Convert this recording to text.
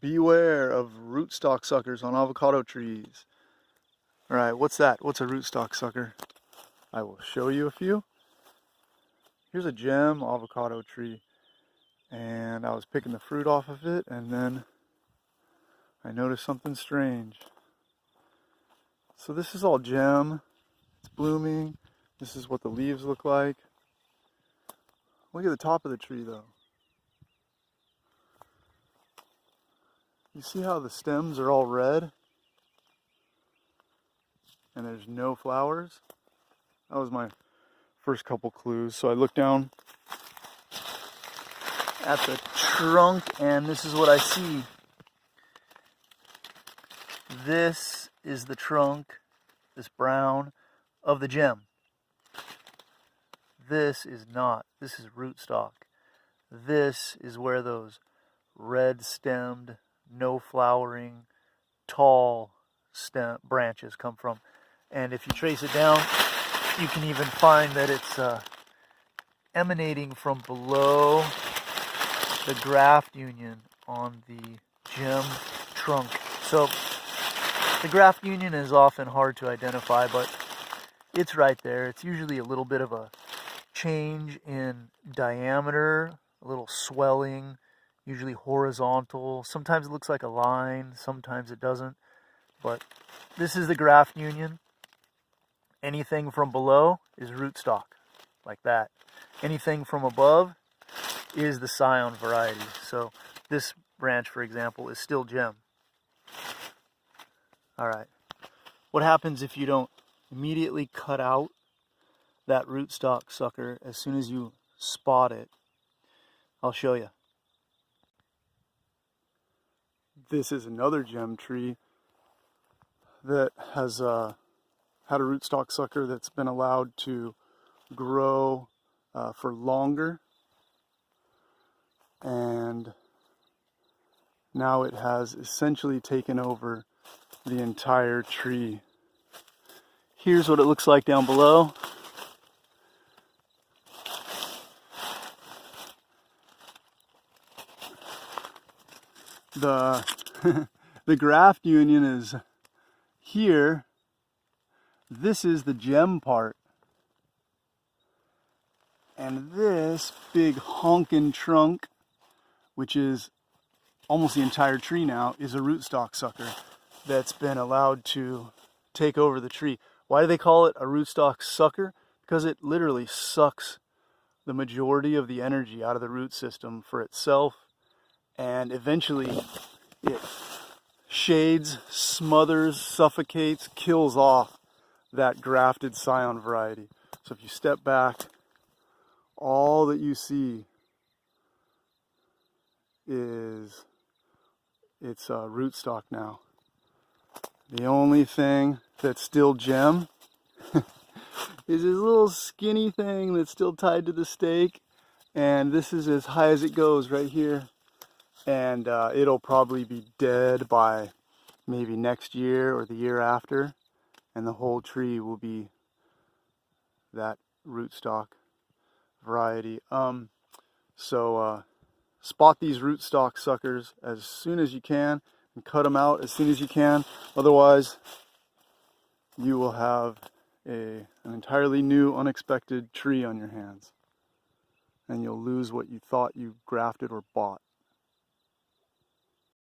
Beware of rootstock suckers on avocado trees. Alright, what's that? What's a rootstock sucker? I will show you a few. Here's a gem avocado tree, and I was picking the fruit off of it, and then I noticed something strange. So this is all gem. It's blooming. This is what the leaves look like. Look at the top of the tree though. You see how the stems are all red? And there's no flowers? That was my first couple clues. So I looked down at the trunk and this is what I see. This is the trunk, this brown, of the gem. This is not. This is rootstock. This is where those red stemmed, no flowering, tall stem branches come from. And if you trace it down, you can even find that it's emanating from below the graft union on the gem trunk. So the graft union is often hard to identify, but it's right there. It's usually a little bit of a change in diameter, a little swelling, usually horizontal. Sometimes it looks like a line, sometimes it doesn't. But this is the graft union. Anything from below is rootstock, like that. Anything from above is the scion variety. So this branch, for example, is still gem. All right. What happens if you don't immediately cut out that rootstock sucker as soon as you spot it? I'll show you. This is another gem tree that has had a rootstock sucker that's been allowed to grow for longer, and now it has essentially taken over the entire tree. Here's what it looks like down below. The graft union is here. This is the gem part. And this big honkin' trunk, which is almost the entire tree now, is a rootstock sucker that's been allowed to take over the tree. Why do they call it a rootstock sucker? Because it literally sucks the majority of the energy out of the root system for itself, and eventually it shades, smothers, suffocates, kills off that grafted scion variety. So if you step back, all that you see is it's rootstock now. The only thing that's still gem is this little skinny thing that's still tied to the stake, and this is as high as it goes right here, and it'll probably be dead by maybe next year or the year after, and the whole tree will be that rootstock variety. So spot these rootstock suckers as soon as you can and cut them out as soon as you can. Otherwise, you will have an entirely new, unexpected tree on your hands, and you'll lose what you thought you grafted or bought.